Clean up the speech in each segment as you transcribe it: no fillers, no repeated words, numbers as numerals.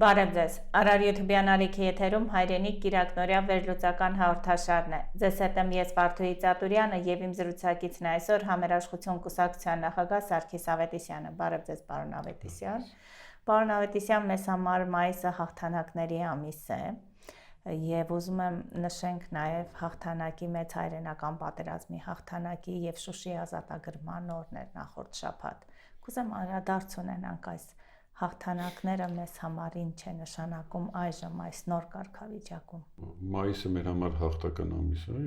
Բարև ձեզ, Արար յութուբյան ալիքի եթերում հայրենիք կիրակնորյա վերլուծական հաղորդաշարն է։ Ձեզ հետ եմ ես Վարդուհի Ծատուրյանը և իմ զրուցակիցն է այսօր Համերաշխություն կուսակցության նախագահ Սարգիս Ավետիսյանը։ Բարև ձեզ, պարոն Ավետիսյան։ Պարոն Ավետիսյան, մեզ համար մայիսը հաղթանակների ամիս է և ուզում եմ նշենք նաև հաղթանակի մեծ հայրենական պատերազմի հաղթանակի և Շուշիի ազատագրման օրն էր նախորդ շաբաթ։ Կուզեմ անդրադարձ ունենանք այս հաղթանակները մեզ համար ինչ է նշանակում այժմ այս նոր կարգավիճակում։ Մայիսը մեր համար հաղթական ամիս է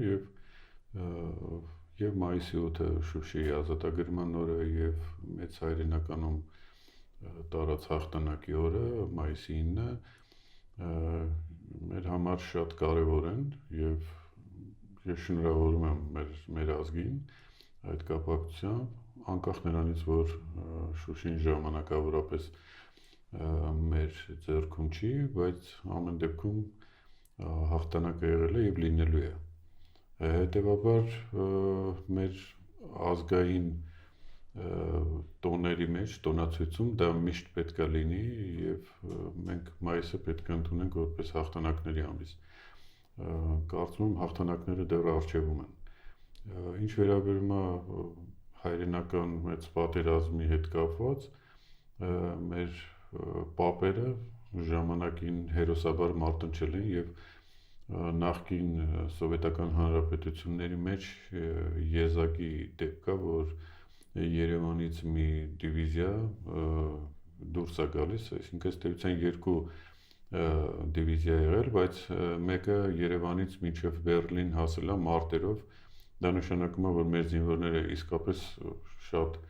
եւ մայիսի 8-ը Շուշիի ազատագրման օրը եւ մեծ հայրենականում տարած հաղթանակի օրը մայիսի 9-ը մեր համար շատ կարեւոր են եւ ես շնորհավորում եմ մեր ազգին այդ կապակցությամբ անկախ նրանից որ Շուշին ժամանակավորապես մեր ձեռքում չի, բայց ամեն դեպքում հաղթանակը եղել է եւ լինելու է։ Հետեւաբար մեր ազգային տոների մեջ, տոնացույցում դա միշտ պետք է լինի եւ մենք մայիսը պետք է ընդունենք որպես հաղթանակների ամիս։ Կարծում եմ հաղթանակները դեռ առջևում են։ Ինչ վերաբերում է հայրենական մեծ պատերազմի հետ կապված, մեր պապերը ժամանակին հերոսաբար մարտնչել են եւ նախկին սովետական հանրապետությունների մեջ եզակի դեպք կա, որ Երևանից մի դիվիզիա դուրս է գալիս, այսինքն ըստ էության երկու դիվիզիա եղել, բայց մեկը Երևանից մինչև Բեռլին հասել է մարտերով, դա նշանակում է, որ մեր զինվորները իսկապես շատ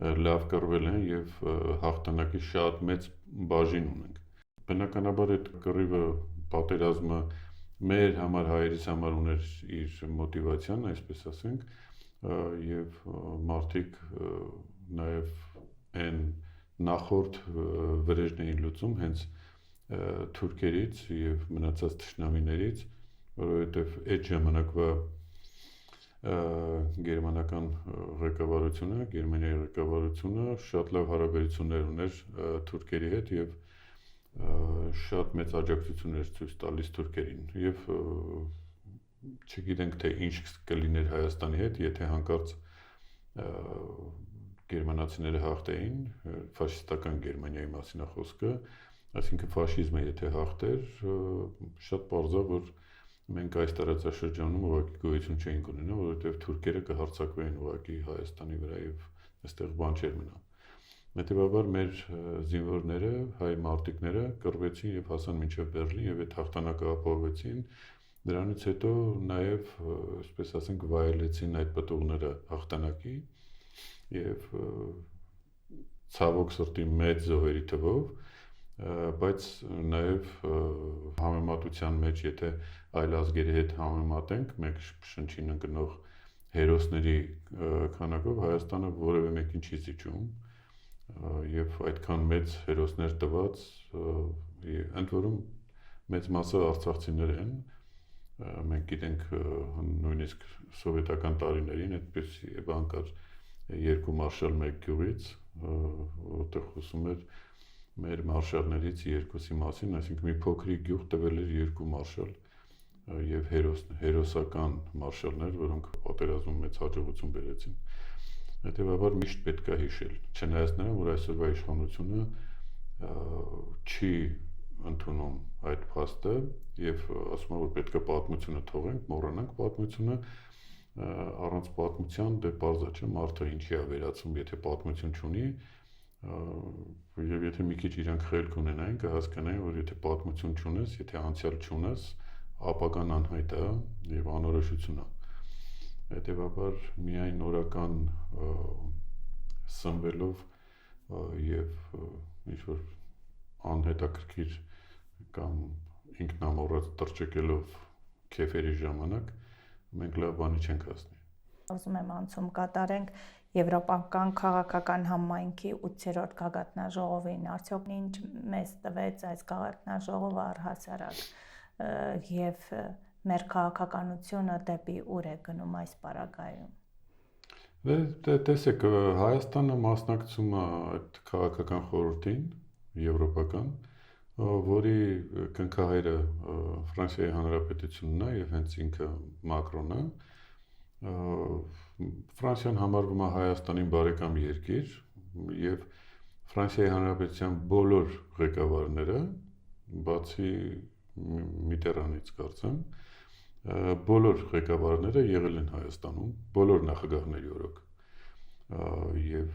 լավ կռվել են եւ հաղթանակի շատ մեծ բաժին ունենք։ Բնականաբար այդ կռիվը պատերազմը մեր համար հայերիս համար ուներ իր մոտիվացիան, այսպես ասենք, եւ մարդիկ նաեւ այն նախորդ վրեժն էին լուծում հենց թուրքերից եւ մնացած թշնամիներից, որովհետեւ այդ ժամանակվա գերմանական ղեկավարությունը, Գերմանիայի ղեկավարությունը շատ լավ հարաբերություններ ուներ թուրքերի հետ եւ շատ մեծ աջակցություն էր ցույց տալիս թուրքերին եւ չգիտենք թե ինչ կլիներ Հայաստանի հետ, եթե հանկարծ գերմանացիները հաղթեին, ֆաշիստական Գերմանիայի մասին է խոսքը, այսինքն ֆաշիզմը եթե հաղթեր, շատ պարզ է, որ մենք այս տարածաշրջանում ուղղակի գոյություն չէինք ունենա, որովհետև թուրքերը կհարձակվեին ուղղակի Հայաստանի վրա եւ այստեղ բան չէր մնա։ Հետեւաբար մեր զինվորները, հայ մարտիկները կռվեցին եւ հասան մինչեւ Բեռլին եւ այդ հաղթանակը ապահովեցին։ Դրանից հետո նաեւ, այսպես ասենք, վայելեցին այդ պտուղները հաղթանակի եւ ցավոք սրտի մեծ զոհերի թվով, բայց նաեւ համեմատության մեջ, եթե այլ ազգերի հետ համեմատենք, մեկ շնչին ընկնող հերոսների քանակով Հայաստանը որևէ մեկին չի զիջում եւ այդքան մեծ հերոսներ տված, ընդ որում մեծ մասը արցախցիներ են, մենք գիտենք նույնիսկ սովետական տարիներին այդպես բան կար երկու մարշալ մեկ գյուղից, որտեղ խոսում էր մեր մարշալներից երկուսի մասին, այսինքն մի փոքրիկ գյուղ տվել էր երկու մարշալ եւ հերոսական մարշալներ, որոնք պատերազմում մեծ հաջողություն բերեցին։ Հետեւաբար միշտ պետք է հիշել, չնայած նրան, որ այսօրվա իշխանությունը չի ընդունում այդ փաստը եւ ասում է, որ պետք է պատմությունը թողենք, մոռանանք պատմությունը, առանց պատմության դե պարզ է, չէ՞, մարդը ինչի է վերածում, եթե պատմություն չունի, եւ եթե մի քիչ իրանք խելք ունենային, կհասկանային, որ եթե պատմություն չունես, եթե անցյալ չունես, ապագան անհայտ է եւ անորոշություն է։ Հետեւաբար միայն օրական սնվելով եւ ինչ-որ անհետաքրքիր կամ ինքնամոռաց տրճեկելով քեֆերի ժամանակ մենք լավ բանի չենք հասնի։ Ուզում եմ անցում կատարենք Եվրոպական քաղաքական համայնքի 8-րդ գագաթնաժողովին, արդյոք ինչ մեզ տվեց այս գագաթնաժողովը առհասարակ եւ մեր քաղաքականությունը դեպի ուր է գնում այս պարագայում։ Տեսեք, Հայաստանը մասնակցում է այդ քաղաքական խորհրդին, եվրոպական, որի կնքահայրը Ֆրանսիայի Հանրապետությունն է եւ հենց ինքը Մակրոնը, Ֆրանսիան համարվում է Հայաստանին բարեկամ երկիր եւ Ֆրանսիայի Հանրապետության բոլոր ղեկավարները, բացի Միտերանից կարծեմ, բոլոր ղեկավարները եղել են Հայաստանում, բոլոր նախագահների օրոք եւ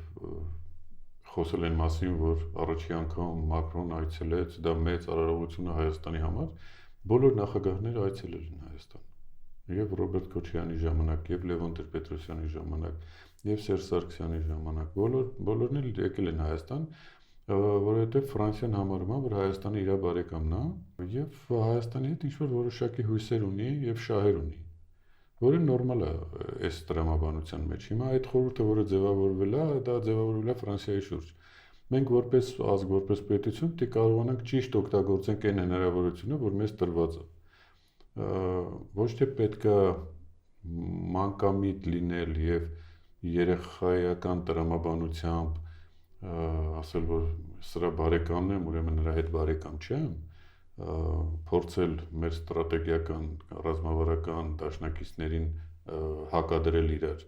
խոսել են մասին, որ առաջի անգամ Մակրոն այցելեց, դա մեծ արարողություն է Հայաստանի համար, բոլոր նախագահները այցելել են Հայաստան։ Եվ Ռոբերտ Քոչարյանի ժամանակ, եւ Լևոն Տեր-Պետրոսյանի ժամանակ, եւ Սերժ Սարգսյանի ժամանակ, բոլորն էլ եկել են Հայաստան, որովհետեւ Ֆրանսիան համարում է, որ Հայաստանը իր բարեկամն է, եւ Հայաստանի հետ ինչ-որ որոշակի հույսեր ունի եւ շահեր ունի, որը նորմալ է այս տրամաբանության մեջ։ Հիմա այդ խորհուրդը, որը ձևավորվել է, դա ձևավորվել է Ֆրանսիայի շուրջ։ Մենք որպես ազգ, որպես պետություն պետք է կարողանանք ճիշտ օգտագործենք այն հնարավորությունը, որ մեզ տրված է։ Ոչ թե պետք է մանկամիտ լինել եւ երեխայական տրամաբանությամբ ասել, որ սրա բարեկամն եմ, ուրեմն նրա հետ բարեկամ չեմ, փորձել մեր ստրատեգիական ռազմավարական դաշնակիցներին հակադրել իրար,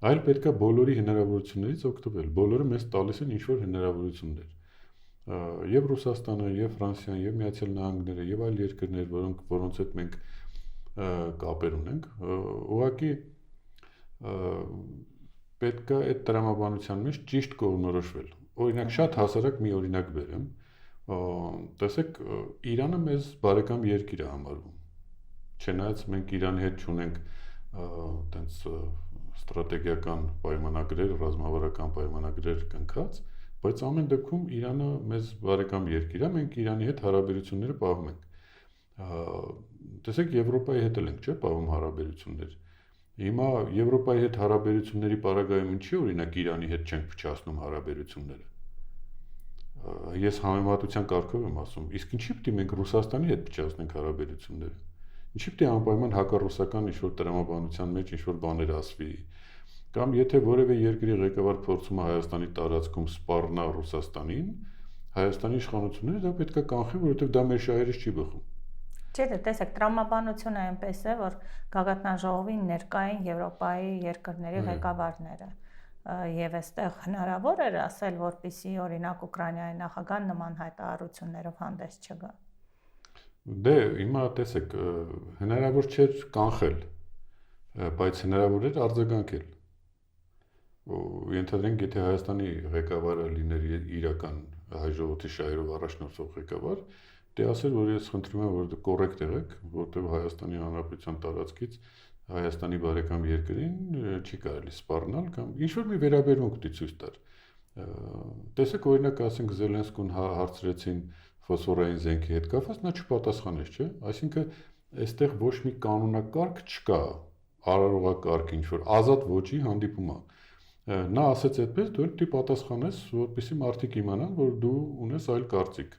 այլ պետք է բոլորի հնարավորություններից օգտվել։ Բոլորը մեզ տալիս են ինչ-որ հնարավորություններ։ Եվ Ռուսաստանը, եւ Ֆրանսիան, եւ Միացյալ Նահանգները, եւ այլ երկրներ, որոնց հետ մենք կապեր ունենք, ուղղակի պետք է այդ տրամաբանության մեջ ճիշտ կողմնորոշվել։ Օրինակ, շատ հասարակ մի օրինակ բերեմ։ Տեսեք, Իրանը մեզ բարեկամ երկիր է համարվում։ Չնայած մենք Իրանի հետ չունենք այտենց ստրատեգիական պայմանագրեր, ռազմավարական պայմանագրեր կնքած, բայց ամեն դեպքում Իրանը մեզ բարեկամ երկիր է, մենք Իրանի հետ հարաբերությունները պահում ենք։ Տեսեք, Եվրոպայի հետ էլ ենք, չէ՞, պահում հարաբերություններ։ Հիմա Եվրոպայի հետ հարաբերությունների պարագայում ինչի օրինակ Իրանի հետ չենք փչացնում հարաբերությունները։ Ես համեմատության կարգով եմ ասում, իսկ ինչի՞ պետք է մենք Ռուսաստանի հետ փչացնենք հարաբերությունները։ Ինչի՞ պետք է անպայման հակառուսական ինչ-որ տրամաբանության մեջ ինչ-որ բաներ ասվի, կամ եթե որևէ երկրի ղեկավար փորձում է Հայաստանի տարածքում սպառնա Ռուսաստանին, Հայաստանի իշխանությունները դա պետք է կանխեն, որովհետև դա մեր շահերից չի բխում։ Չէ, տեսեք, տրամաբանությունը այնպես է, որ գագաթնաժողովին ներկա են Եվրոպայի երկրների ղեկավարները։ Եվ այստեղ հնարավոր էր ասել, որպեսզի օրինակ Ուկրաինայի նախագահան նման հայտարարություններով հանդես չգա։ Դե, հիմա տեսեք, հնարավոր չէր կանխել, բայց հնարավոր էր արձագանքել։ Ենթադրենք, եթե Հայաստանի ղեկավարը լիներ իրական հայ ժողովրդի շահերով առաջնորդող ղեկավար, դե ասել, որ ես խնդրում եմ, որ կոռեկտ եղեք, որտեղ Հայաստանի Հանրապետության տարածքից Հայաստանի բարեկամ երկրին չի կարելի սպառնալ կամ ինչ-որ մի վերաբերմունք դի ցույց տար։ Տեսեք, օրինակ, ասենք Զելենսկուն հարցրեցին ֆոսֆորային զենքի հետ կապված, նա չպատասխանեց, չէ՞։ Այսինքն, այստեղ ոչ մի կանոնակարգ չկա, արարողակարգ ինչ-որ ազատ ոճի հանդիպում է։ Նա ասեց այդպես, դու էլ պետք է պատասխանես, որպեսզի մարդիկ իմանան, որ դու ունես այլ կարծիք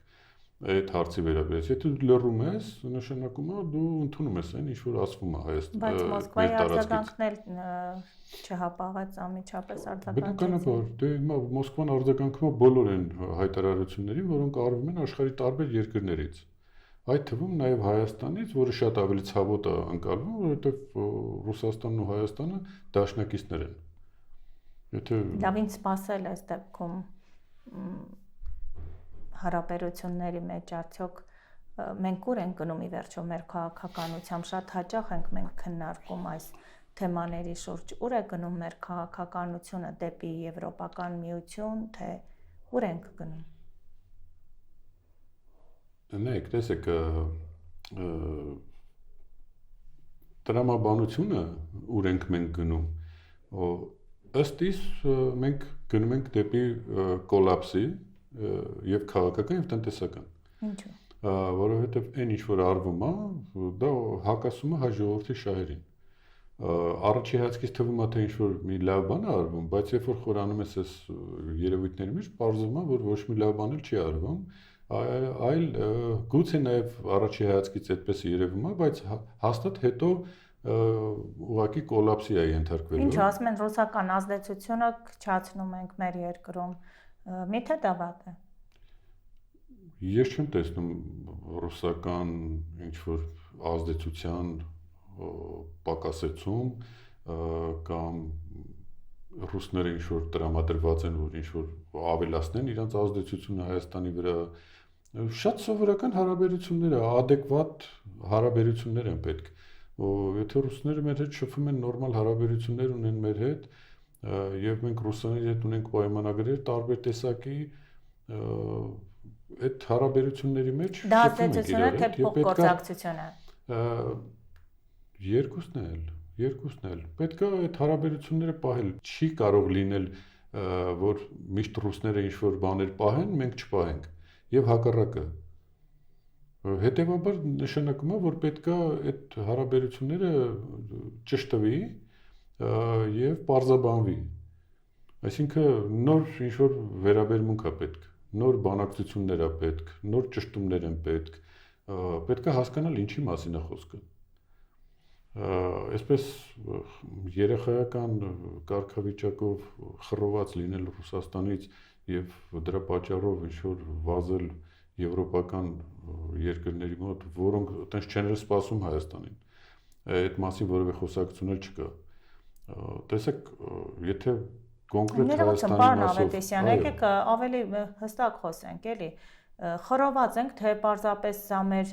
այդ հարցի վերաբերյալ։ Եթե դու լռում ես, նշանակում է դու ընդունում ես այն, ինչ որ ասվում է Հայաստանի բայց Մոսկվայի արձագանքն էլ չհապաղեց անմիջապես արձագանքեց։ Բնականաբար, դե հիմա Մոսկվան արձագանքում է բոլոր այն հայտարարություններին, որոնք արվում են աշխարհի տարբեր երկրներից։ Այդ թվում նաև Հայաստանից, որը շատ ավելի ցավոտ է ընկալվում, որովհետև Ռուսաստանն ու Հայաստանը դաշնակիցներ են։ Եթե լավ ինչ սпасել այս դեպքում հարաբերությունների մեջ արդյոք մենք ուր ենք գնում ի վերջո մեր քաղաքականությամբ շատ հաճախ ենք մենք քննարկում այս թեմաների շուրջ ուր է գնում մեր քաղաքականությունը դեպի Եվրոպական միություն թե ուր ենք գնում։ Նայեք, տեսեք, տրամաբանությունը ուր ենք մենք գնում, ըստ իս մենք գնում ենք դեպի կոլապսի եւ քաղաքական եւ տնտեսական։ Ինչու՞։ Որովհետեւ այն ինչ որ արվում է, դա հակասում է հայ ժողովրդի շահերին։ Առաջի հայացքից թվում է թե ինչ որ մի լավ բան է արվում, բայց երբ որ խորանում ես այս երևույթների մեջ, պարզվում է, որ ոչ մի լավ բան էլ չի արվում, այլ գուցե նաեւ առաջի հայացքից այդպես երևում է, բայց հաստատ հետո ուղղակի կոլապսի է ենթարկվելու։ Ինչ ասում են ռուսական ազդեցությունը քչացնում ենք մեր երկրում։ Միթե դա վատ է։ Ես չեմ տեսնում ռուսական ինչ-որ ազդեցության պակասեցում կամ ռուսները ինչ-որ տրամադրված են, որ ինչ-որ ավելացնեն իրենց ազդեցությունը Հայաստանի վրա, շատ սովորական հարաբերություններ, adekvat հարաբերություններ են պետք։ Եթե ռուսները մեր հետ շփվում են, նորմալ հարաբերություններ ունեն մեր հետ, եւ մենք ռուսների հետ ունենք պայմանագրեր տարբեր տեսակի, այդ հարաբերությունների մեջ դա ազդեցություն է, թե փոխգործակցություն է։ Երկուսն էլ։ Պետք է այդ հարաբերությունները պահել։ Չի կարող լինել, որ միշտ ռուսները ինչ-որ բաներ պահեն, մենք չպահենք։ Եվ հակառակը։ Հետևաբար նշանակում է, որ պետք է այդ հարաբերությունները ճշտվի եւ պարզաբանվի։ Այսինքն նոր ինչ-որ վերաբերմունք է պետք, նոր բանակցություններ է պետք, նոր ճշտումներ են պետք, պետք է հասկանալ ինչի մասին է խոսքը։ Այսպես երեխայական կարգավիճակով խռոված լինել Ռուսաստանից եւ դրա պատճառով ինչ-որ վազել եվրոպական երկրների մոտ, որոնք այտենց չեն սպասում Հայաստանին։ Այդ մասին որևէ խոսակցություն չկա։ Տեսեք, եթե կոնկրետ Հայաստանի մասով, եկեք ավելի հստակ խոսենք, էլի։ Խռոված ենք, թե պարզապես սա մեր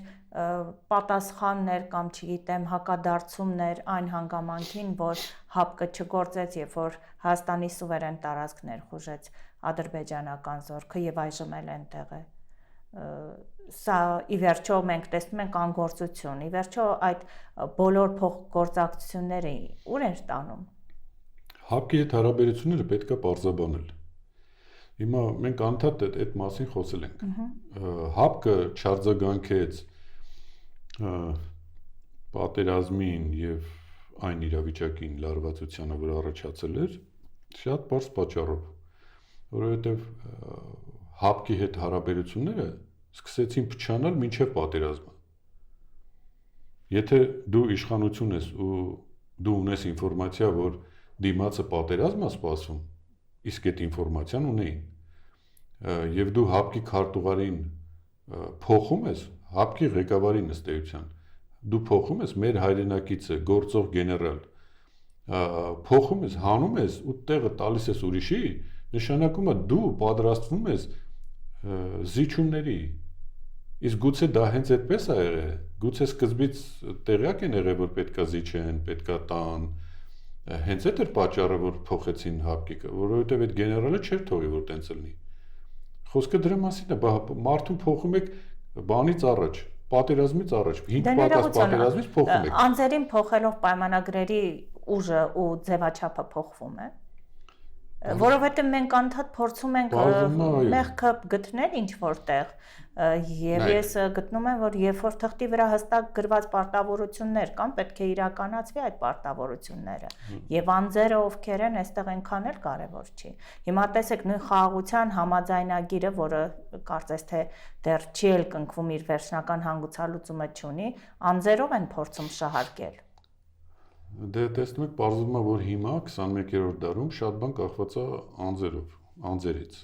պատասխաններ կամ չգիտեմ հակադարձումներ այն հանգամանքին, որ ՀԱՊԿ չգործեց, երբ որ Հայաստանի սուվերեն տարածքներ խուժեց ադրբեջանական զորքը եւ այժմ էլ այնտեղ է։ Սա ի վերջո մենք տեսնում ենք անգործություն, ի վերջո այդ բոլոր փոխգործակցությունները ուր են տանում։ ՀԱՊԿ-ի հետ հարաբերությունները պետք է պարզաբանել։ Հիմա մենք անդադ այդ մասին խոսել ենք։ ՀԱՊԿ-ը չարձագանքեց պատերազմին եւ այն իրավիճակին լարվածությանը, որ առաջացել էր, շատ բարձ պատճառով, որովհետեւ ՀԱՊԿ-ի հետ հարաբերությունները սկսեցին փչանալ մինչև պատերազմը։ Եթե դու իշխանություն ես ու դու ունես ինֆորմացիա, որ դիմացը պատերազմ է սպասում, իսկ այդ ինֆորմացիան ունեին, եւ դու ՀԱՊԿ-ի քարտուղարին փոխում ես, ՀԱՊԿ-ի ղեկավարին ըստ էության, դու փոխում ես մեր հայրենակիցը, գործող գեներալ, փոխում ես, հանում ես ու տեղը տալիս ես ուրիշի, նշանակում է դու պատրաստվում ես զիջումների։ Իսկ գուցե դա հենց այդպես է եղել, գուցե սկզբից տեղյակ են եղել, որ պետքա զիջեն, պետքա տան, հենց այդ էր պատճառը, որ փոխեցին ՀԱՊԿ-ը, որովհետև այդ գեներալը չէր թողի, որ տենց լինի։ Խոսքը դրա մասին է, մարդուն փոխում եք բանից առաջ, պատերազմից առաջ, 5 պակաս պատերազմից փոխում եք։ Անձերին փոխելով պայմանագրերի ուժը ու ձևաչափը փոխվում է։ Որովհետև մենք անդադ փորձում ենք մեղքը գտնել ինչ որտեղ եւ ես գտնում եմ, որ երբ որ թղթի վրա հստակ գրված պարտավորություններ կան, պետք է իրականացվի այդ պարտավորությունները եւ անձերը ովքեր են, այստեղ այնքան էլ կարեւոր չի։ Հիմա տեսեք նույն խաղաղության համաձայնագիրը, որը կարծես թե դեռ չի էլ կնքվում, իր վերջնական հանգուցալուծումը չունի, անձերով են փորձում շահարկել։ Դե տեսնում եք, պարզվում է, որ հիմա 21-րդ դարում շատ բան կախված է անձերից։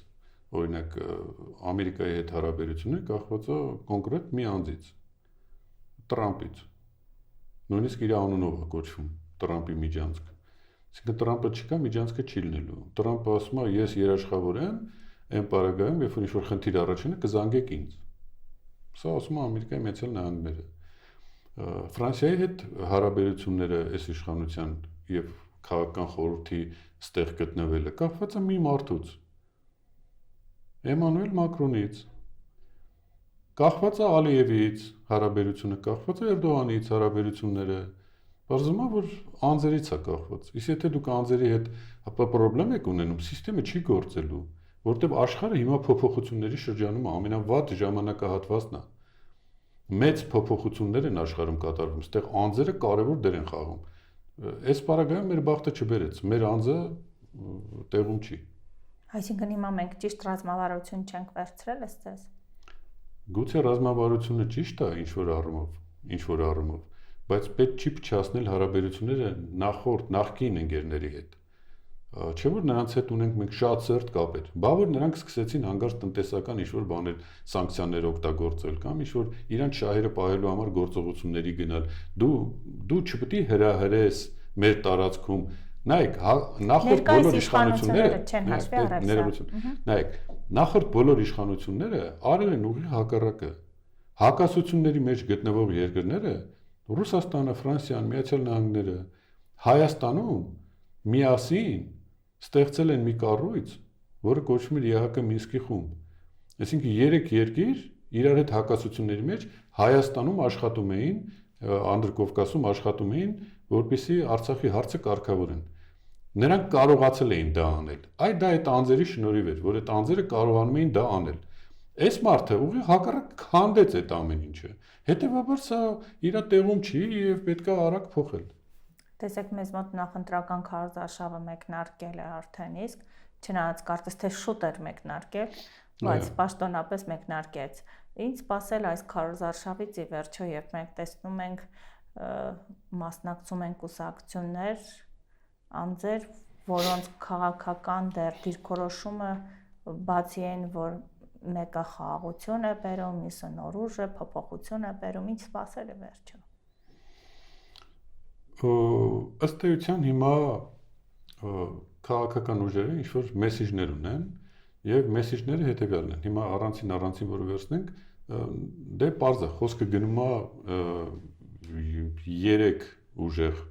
Օրինակ, Ամերիկայի հետ հարաբերությունները կախված է կոնկրետ մի անձից, Տրամպից։ Նույնիսկ իր անունով է կոչվում Տրամպի միջանցք։ Այսինքն Տրամպը չկա, միջանցքը չի լինելու։ Տրամպը ասում է, ես երաշխավոր եմ, այն պարագայում, երբ որ ինչ-որ խնդիր առաջանա, կզանգեք ինձ։ Սա ասում է Ամերիկայի Միացյալ Նահանգները։ Ֆրանսիայի հետ հարաբերությունները այս իշխանության եւ քաղաքական խորհրդի ստեղ գտնվելը կախված է մի մարդուց, Էմանուել Մակրոնից, կախված է Ալիևից հարաբերությունը, կախված է Էրդողանից հարաբերությունները, բարձում է, որ անձերից է կախված։ Իսկ եթե դուք անձերի հետ պրոբլեմ եք ունենում, համակարգը չի գործելու, որտեղ աշխարհը հիմա փոփոխությունների շրջանում է, ամենավատ ժամանակահատվածն է։ Մեծ փոփոխություններ են աշխարհում կատարվում, այստեղ անձերը կարևոր դեր են խաղում։ Այս պարագայում մեր բախտը չբերեց, մեր անձը տեղում չի։ Այսինքն հիմա մենք ճիշտ ռազմավարություն չենք վերցրել, ըստ ձեզ։ Գուցե ռազմավարությունը ճիշտ է ինչ որ առումով, բայց պետք չի փչացնել հարաբերությունները նախկին ընկերների հետ։ Չէ՞ որ նրանց հետ ունենք մենք շատ սերտ կապեր։ Բա որ նրանք սկսեցին հանգարց տնտեսական ինչ-որ բաներ, սանկցիաներ օգտագործել կամ ինչ-որ իրանց շահերը պահելու համար գործողությունների գնալ։ Դու չպետք է հրահրես մեր տարածքում։ Նայեք, նախորդ բոլոր իշխանությունները չեն հաշվի առել։ Նայեք, նախորդ բոլոր իշխանությունները արել են ուղիղ հակառակը։ Հակասությունների մեջ գտնվող երկրները Ռուսաստանը, Ֆրանսիան, Միացյալ Նահանգները, Հայաստանում միասին ստեղծել են մի կառույց, որը կոչվում է ԵՀԿ Մինսկի խումբ։ Այսինքն 3 երկիր իրար հետ հակասությունների մեջ Հայաստանում աշխատում էին, Անդրկովկասում աշխատում էին, որպեսզի Արցախի հարցը կարգավորեն։ Նրանք կարողացել էին դա անել։ Դա այդ անձերի շնորհիվ էր, որ այդ անձերը կարողանում էին դա անել։ Այս մարդը ուղիղ հակառակ քանդեց այդ ամեն ինչը։ Հետևաբար սա իր տեղում չի եւ պետքա արագ փոխել։ Տեսեք, մեզ մոտ նախընտրական քարոզարշավը մեկնարկել է արդեն իսկ, չնայած կարծես թե շուտ էր մեկնարկել, բայց պաշտոնապես մեկնարկեց։ Ինչ սպասել այս քարոզարշավից ի վերջո, երբ մենք տեսնում ենք մասնակցում են կուսակցություններ, անձեր, որոնց քաղաքական դեռ դիրքորոշումը բացի այն, որ մեկը խաղաղություն է բերում, մյուսը նոր ուժ է, փոփոխություն է բերում, ինչ սպասել է վերջո։ Ըստ էության հիմա քաղաքական ուժերը ինչ-որ մեսիջներ ունեն եւ մեսիջները հետեւյալն են։ Հիմա առանցին որը վերցնենք, դե պարզ է, խոսքը գնում է 3 ուժեղ,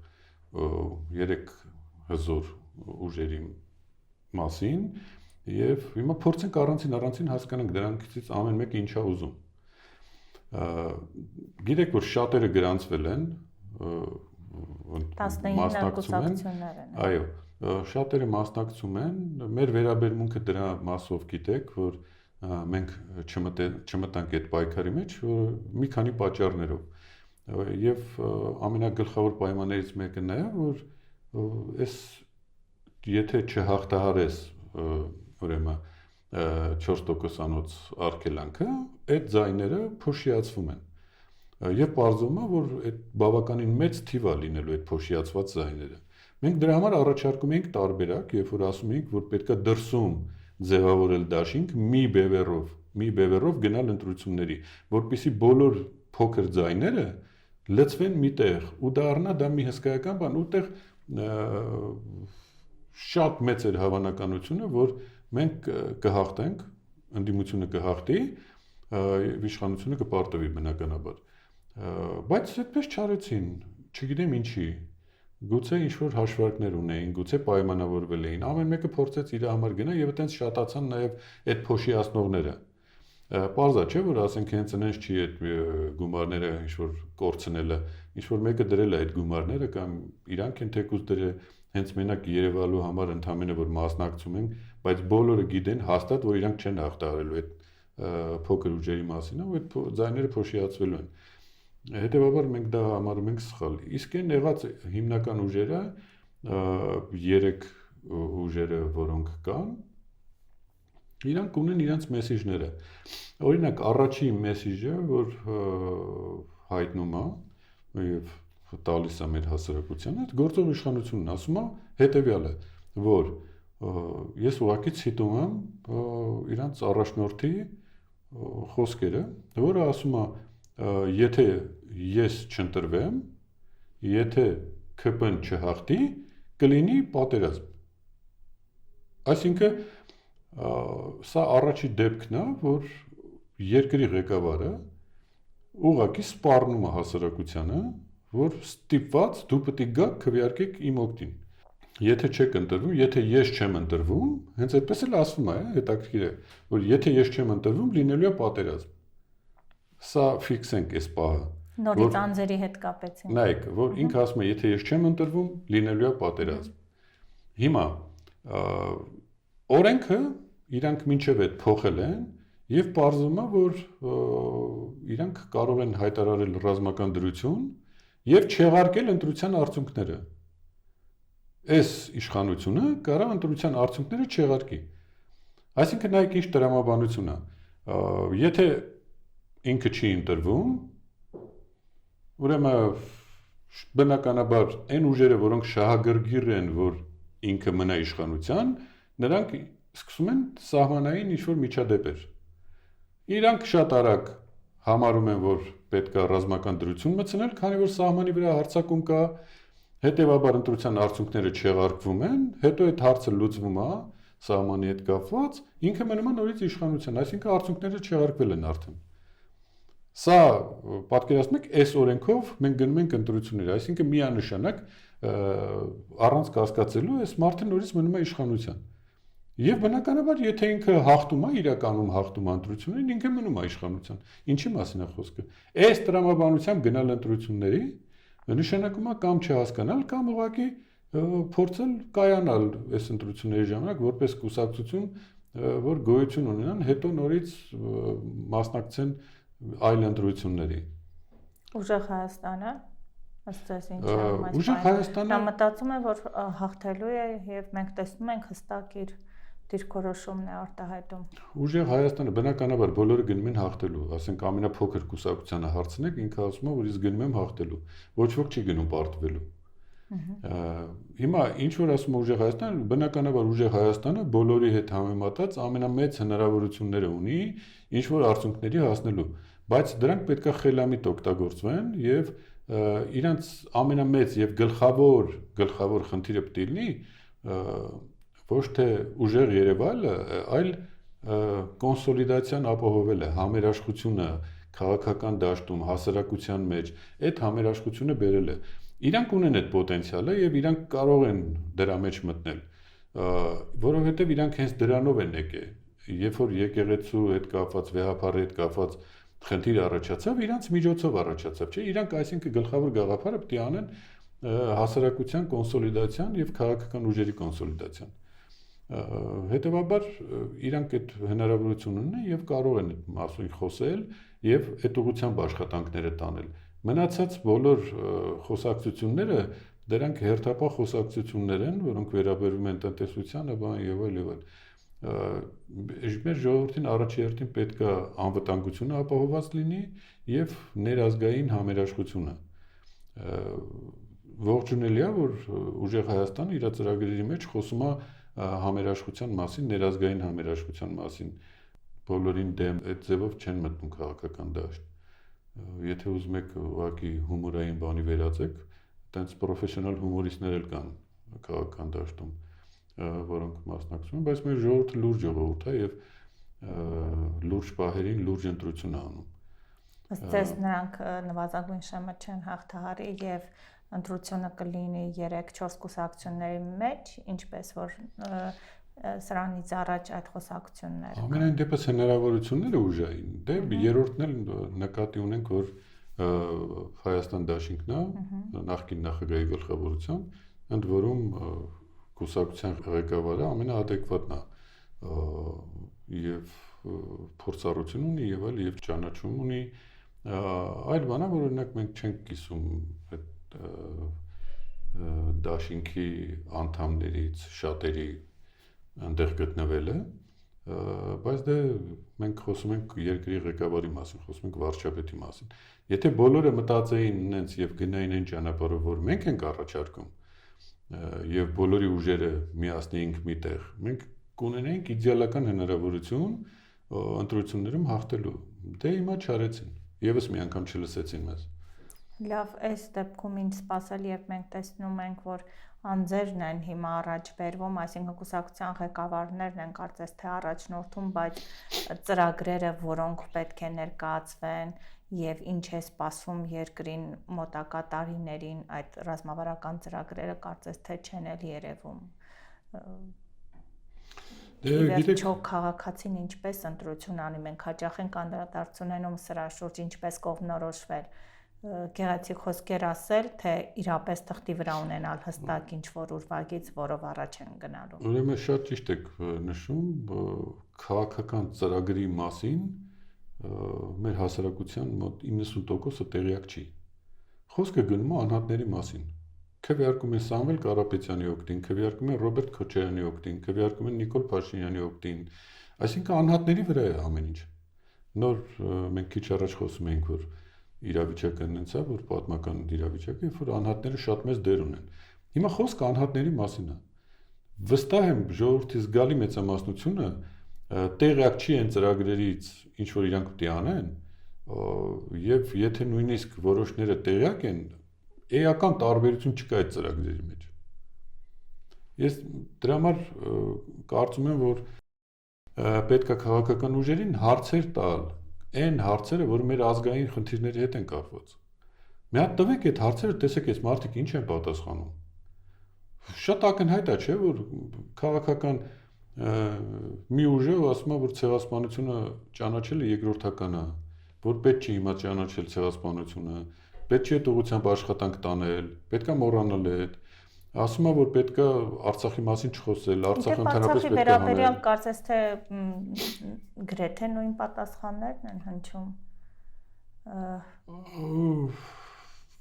3 հզոր ուժերի մասին եւ հիմա փորձենք առանցին հասկանանք դրանցից ամեն մեկը ինչ է ուզում։ Գիտեք, որ շատերը գրանցվել են, 19 կուսակցություններ են։ Այո, շատերը մասնակցում են, մեր վերաբերմունքը դրա մասով գիտեք, որ մենք չմտանք այդ պայքարի մեջ մի քանի պատճառներով։ Եվ ամենագլխավոր պայմաններից մեկը նա է, որ այս եթե չհաղթահարես ուրեմն 4%-անոց արգելանքը, այդ ձայները փոշիացվում են։ Եվ պարզվում է, որ այդ բավականին մեծ թիվ է լինելու այդ փոշիացված ձայները։ Մենք դրա համար առաջարկում ենք տարբերակ, երբ որ ասում ենք, որ պետքա դրսում ձևավորել դաշինք մի բևեռով գնալ ընտրությունների, որպեսզի բոլոր փոքր ձայները լցվեն միտեղ ու դառնա դա մի հսկայական բան, ուտեղ շատ մեծ էր հավանականությունը, որ մենք կհաղթենք, ընդդիմությունը կհաղթի, իշխանությունը կպարտվի բնականաբար։ Բայց այդպես չարեցին, չգիտեմ ինչի։ Գուցե ինչ-որ հաշվարկներ ունեին, գուցե պայմանավորվել էին, ամեն մեկը փորձեց իր համար գնա եւ այդտենց շատացան նաեւ այդ փոշիացնողները։ Պարզ է, չէ՞ որ ասենք հենց այնց չի այդ գումարները ինչ-որ կորցնելը, ինչ-որ մեկը դրել է այդ գումարները կամ իրանք են թեկուզ դրել հենց մենակ Երևանու համար ընդհանրապես որ մասնակցում են, բայց բոլորը գիտեն հաստատ, որ իրանք չեն հաղթահարելու այդ փոքր ուժերի մասին, ու այդ ձայները փոշիացվելու են։ Հետևաբար մենք դա համարում ենք սխալ։ Իսկ այն եղած հիմնական ուժերը, 3 ուժերը, որոնք կան, իրանք ունեն իրանց մեսիջները։ Օրինակ, առաջին մեսիջը, որ հայտնում է եւ տալիս է մեր հասարակությանը, այդ գործող իշխանությունն ասում է հետեւյալը, որ ես ուղղակի ցիտում եմ իրանց առաջնորդի խոսքերը, որը ասում է, եթե ես չընտրվեմ, եթե ԿՊ-ն չհաղթի, կլինի պատերազմ։ Այսինքն սա առաջի դեպքն է, որ երկրի ղեկավարը ուղղակի սպառնում է հասարակությանը, որ ստիպված դու պետք է գաք քվեարկեք իմ օգտին։ Եթե չեք ընտրվում, եթե ես չեմ ընտրվում, հենց այդպես էլ ասվում է, հետաքրքիր է, որ եթե ես չեմ ընտրվում, լինելու է պատերազմ։ Սա ֆիքսենք այս պահը։ Նորից անձերի հետ կապեցին։ Նայեք, որ ինքը ասում է, եթե ես չեմ ընտրվում, լինելու է պատերազմ։ Հիմա օրենքը իրանք մինչև այդ փոխել են եւ պարզվում է, որ իրանք կարող են հայտարարել ռազմական դրություն եւ չեղարկել ընտրության արդյունքները։ Այս իշխանությունը կարող ընտրության արդյունքները չեղարկի։ Այսինքն նայեք ինչ դրամաբանություն է։ Եթե ինքը չի ընտրվում, ուրեմն բնականաբար այն ուժերը, որոնք շահագրգիռ են, որ ինքը մնա իշխանության, նրանք սկսում են սահմանային ինչ-որ միջադեպեր։ Իրանք շատ արագ համարում են, որ պետք է ռազմական դրություն մտցնել, քանի որ սահմանի վրա հարձակում կա, հետևաբար ընտրության արդյունքները չեղարկվում են, հետո այդ հարցը լուծվում է սահմանի հետ կապված, ինքը մնում է նորից իշխանության, այսինքն արդյունքները չեղարկվել են արդեն։ Սա պատկերացնում եք, այս օրենքով մենք գնում ենք ընտրություններ, այսինքն միանշանակ առանց կասկածելու այս մարդը նորից մնում է իշխանության։ Եվ բնականաբար, եթե ինքը հաղթում է, իրականում հաղթում է ընտրություններին, ինքը մնում է իշխանության։ Ինչի մասին է խոսքը։ Այս տրամաբանությամբ գնալ ընտրությունների նշանակում է կամ չհասկանալ, կամ ուղղակի փորձել կայանալ այս ընտրությունների ժամանակ որպես կուսակցություն, որ գոյություն ունենան, հետո նորից մասնակցեն այլ ընտրությունների։ Ուժեղ Հայաստանը, ըստ էս ինչ է Ուժեղ Հայաստանը նա մտածում է, որ հաղթելու է եւ մենք տեսնում ենք հստակ իր դիրքորոշումն է արտահայտում։ Ուժեղ Հայաստանը բնականաբար բոլորը գնում են հաղթելու, ասենք ամենափոքր կուսակցությանը հարցնեք, ինքը ասում է, որ ես գնում եմ հաղթելու, ոչ ոք չի գնում պարտվելու։ Հիմա ինչ որ ասում է Ուժեղ Հայաստանը, բնականաբար Ուժեղ Հայաստանը բոլորի հետ համեմատած ամենամեծ հնարավորությունները ունի ինչ որ արդյունքների հասնելու, բայց դրանք պետք է խելամիտ օգտագործվեն եւ իրանց ամենամեծ եւ գլխավոր խնդիրը պետք է լինի ոչ թե ուժեղ Երևանը, այլ կոնսոլիդացիան ապահովելը, համերաշխությունը քաղաքական դաշտում, հասարակության մեջ, այդ համերաշխությունը բերելը։ Իրանք ունեն այդ պոտենցիալը եւ իրանք կարող են դրա մեջ մտնել, որովհետեւ իրանք հենց դրանով են եկել։ Երբ որ եկեղեցու հետ կապված, վեհապարի հետ կապված խնդիր առաջացավ, իրանք միջոցով առաջացավ, չէ՞։ Իրանք այսինքն գլխավոր գաղափարը պետք է անեն հասարակության կոնսոլիդացիան եւ քաղաքական ուժերի կոնսոլիդացիան։ Հետևաբար իրանք այդ հնարավորություն ունեն եւ կարող են այդ մասում խոսել եւ այդ ուղղությամբ աշխատանքները տանել։ Մնացած բոլոր խոսակցությունները դրանք հերթապահ խոսակցություններ են, որոնք վերաբերում են տնտեսությանը, բան եւ այլ եւ այլ։ Մեր ժողովրդին առաջերտին պետք է անվտանգությունը ապահովված լինի եւ ներազգային համերաշխությունը։ Ողջունելի է, որ Ուժեղ Հայաստանը իր ծրագրերի մեջ խոսում է համերաշխության մասին, ներազգային համերաշխության մասին։ Բոլորին դեմ այդ ձևով չեն մտնում քաղաքական դաշտ։ Եթե ուզում եք ուղղակի հումորային բանի վերածեք, այտենց պրոֆեսիոնալ հումորիստներ էլ կան քաղաքական դաշտում, որոնք մասնակցում են, բայց մեր ժողովուրդը լուրջ ժողովուրդ է եւ լուրջ պահերին լուրջ ընտրություն է անում։ Ըստ էս նրանք նվազագույն շեմը չեն հաղթահարի եւ ընտրությունը կլինի 3-4 կուսակցությունների մեջ, ինչպես որ սրանից առաջ այդ խոսակցությունները։ Ամենայն դեպս հնարավորությունները ուժային։ Դե երրորդն էլ նկատի ունենք, որ Հայաստան դաշինքն է, նախկին նախագահի գլխավորությամբ, ընդ որում կուսակցության ղեկավարը ամենաադեկվատն է եւ փորձառություն ունի եւ այլ եւ ճանաչում ունի այլ բանա, որ օրինակ մենք չենք կիսում այդ դաշինքի անդամներից շատերի այնտեղ գտնվելը, բայց դե մենք խոսում ենք երկրի ղեկավարի մասին, խոսում ենք վարչապետի մասին։ Եթե բոլորը մտածեին նենց եւ գնային այն ճանապարհով, որ մենք ենք առաջարկում, եւ բոլորի ուժերը միացնեինք միտեղ, մենք կունենայինք իդեալական հնարավորություն ընտրություններում հաղթելու։ Դե հիմա չարեցին, եւս մի անգամ չլսեցին մեզ։ Լավ, այս դեպքում ինչ սպասել, երբ մենք տեսնում ենք, որ անձերն են հիմա առաջ բերվում, այսինքն կուսակցության ղեկավարներն են կարծես թե առաջնորդում, բայց ծրագրերը, որոնք պետք է ներկայացվեն եւ ինչ է սպասվում երկրին մոտակա տարիներին, այդ ռազմավարական ծրագրերը կարծես թե չեն էլ երևում։ Դե քաղաքացին ինչպես ընտրություն անի, մենք հաճախ ենք անդրադարձ ունենում սրա շուրջ, ինչպես կողմնորոշվել։ Գեղեցիկ խոսքեր ասել, թե իրապես թղթի վրա ունենալ հստակ ինչ-որ ուրվագիծ, որով առաջ են գնալու։ Ուրեմն շատ ճիշտ եք նշում, քաղաքական ծրագրի մասին մեր հասարակության մոտ 90%-ը տեղյակ չի։ Խոսքը գնում է անհատների մասին։ Քվեարկում են Սամվել Կարապետյանի օգտին, քվեարկում են Ռոբերտ Քոչարյանի օգտին, քվեարկում են Նիկոլ Փաշինյանի օգտին, այսինքն անհատների վրա է ամեն ինչ։ Նոր մենք քիչ առաջ խոսում էինք, որ իրավիճակը այնց է, որ պատմական իրավիճակը, երբ որ անհատները շատ մեծ դեր ունեն։ Հիմա խոսքը անհատների մասին է։ վստահ եմ ժողովրդի զգալի մեծամասնությունը տեղյակ չի այն ծրագրերից, ինչ որ իրանք պետք է անեն, եւ եթե նույնիսկ որոշները տեղյակ են, էական տարբերություն չկա այդ ծրագրերի մեջ։ Ես դրա համար կարծում եմ, որ պետք է քաղաքական ուժերին հարցեր տալ, այն հարցերը, որ մեր ազգային խնդիրների հետ են կապված։ Մի հատ տվեք այդ հարցերը, տեսեք այս մարդիկ ինչ են պատասխանում։ Շատ ակնհայտ է, չէ՞, որ քաղաքական մի ուժը ասում է, որ ցեղասպանությունը ճանաչելը երկրորդական է, որ պետք չի հիմա ճանաչել ցեղասպանությունը, պետք չի այդ ուղղությամբ աշխատանք տանել, պետք է մոռանալ այդ, ասում է, որ պետք է Արցախի մասին չխոսել, Արցախը ընդհանրապես պետք է հանել։ Վերաբերյալ կարծես թե գրեթե նույն պատասխաններն են հնչում։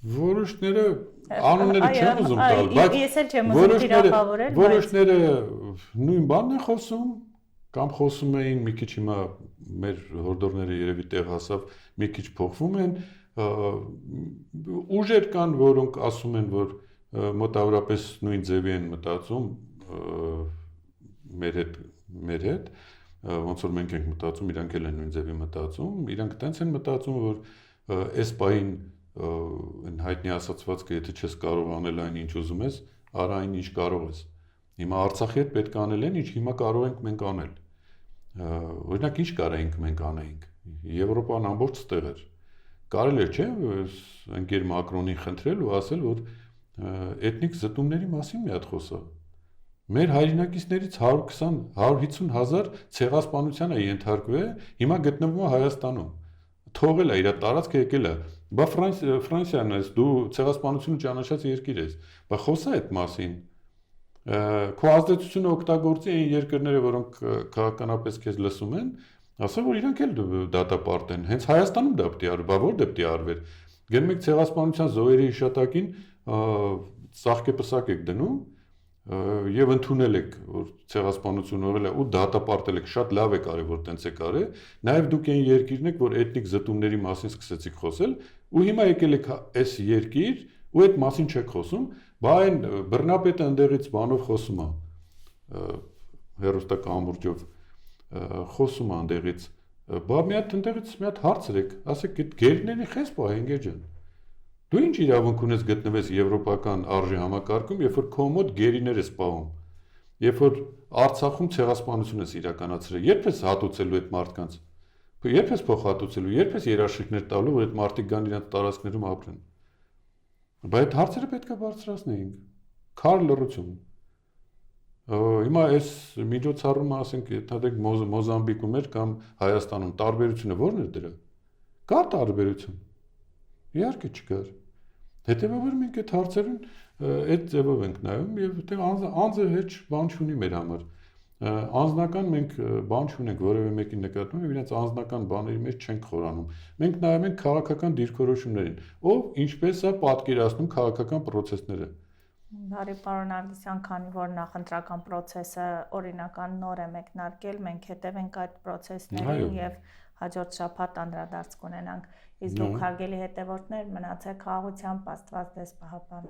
Որոշները անունները չեմ ուզում տալ, բայց ես էլ չեմ ուզում դիրախավորել, որոշները նույն բանն են խոսում կամ խոսում էին մի քիչ հիմա մեր հորդորները երևի տեղ հասավ, մի քիչ փոխվում են, ուժեր կան, որոնք ասում են, որ մոտավորապես նույն ձևի են մտածում մեր հետ, ոնց որ մենք ենք մտածում, իրանք էլ են նույն ձևի մտածում, իրանք տենց են մտածում, որ այս պահին այն հայտնի ասացվածքը, եթե չես կարող անել այն ինչ ուզում ես, արա այն ինչ կարող ես։ Հիմա Արցախի հետ պետք է անել այն ինչ հիմա կարող ենք մենք անել։ Օրինակ ինչ կարայինք մենք անեինք։ Եվրոպան ամբողջ ստեղ էր։ Կարելի է, չէ՞, ընկեր Մակրոնին խնդրել ու ասել, որ էթնիկ զտումների մասին մի հատ խոսա։ Մեր հայրենակիցներից 120-150 հազար ցեղասպանության է ենթարկվել, հիմա գտնվում է Հայաստանում։ Թողել է իր տարածքը եկել է։ Բա Ֆրանսիան ես, դու ցեղասպանությունը ճանաչած երկիր ես։ Բա խոսա այդ մասին։ Քո ազդեցությունը օգտագործի այն երկրները, որոնք քաղաքականապես քեզ լսում են, ասա որ իրանք էլ դատապարտ են։ Հենց Հայաստանում դա պետք է արվի, բա որտե պետք է արվեր։ Գնում եք ցեղասպանության զոհերի հիշատակին ծաղկեպսակ եք դնում եւ ընդունել եք, որ ցեղասպանություն եղել է ու դատապարտել եք, շատ լավ եք արել, որ տենց եք արել, նաեւ դուք այն երկիրն եք, որ էթնիկ զտումների մասին սկսեցիք խոսել, ու հիմա եկել եք այս երկիր ու այդ մասին չեք խոսում, բա այն բռնապետը ընդեղից բանով խոսում է, հերոստակամուրջով խոսում է ընդեղից, բա մի հատ ընդեղից մի հատ հարցրեք, ասեք այդ գերիների խես պահ ընկեր ջան։ Դու ինչ իրավունք ունես գտնվես եվրոպական արժի համակարգում, երբ որ քո մոտ գերիներ ես պահում, երբ որ Արցախում ցեղասպանություն ես իրականացրել, երբ ես հատուցելու այդ մարդկանց, երբ ես փոխհատուցելու, երբ ես երաշխիքներ տալու, որ այդ մարդիկ գան իրենց տարածքներում ապրեն։ Բայց այդ հարցերը պետք է բարձրացնեինք։ Քար լռություն։ Հիմա այս միջոցառումը, ասենք, եթե Մոզամբիկում էր կամ Հայաստանում, տարբերությունը ո՞րն է դրա։ Կա տարբերություն։ Իհարկե չկար։ Հետևաբար մենք այդ հարցերին այդ ձևով ենք նայում եւ այդտեղ անձը հեչ բան չունի մեր համար։ Անձնական մենք բան չունենք, որևէ մեկի նկատմամբ եւ իրենց անձնական բաների մեջ չենք խորանում։ Մենք նայում ենք քաղաքական դիրքորոշումներին, ով ինչպես է պատկերացնում քաղաքական process-ները։ Բարի պարոն Արգիսյան, քանի որ նախընտրական process-ը օրինական նոր է մեկնարկել, մենք հետևենք այդ process-ներին եւ հաջորդ շաբաթ անդրադարձ կունենանք։ Իսկ դուք հարգելի հետևորդներ, մնացեք խաղաղությամբ, Աստված ձեզ պահապան։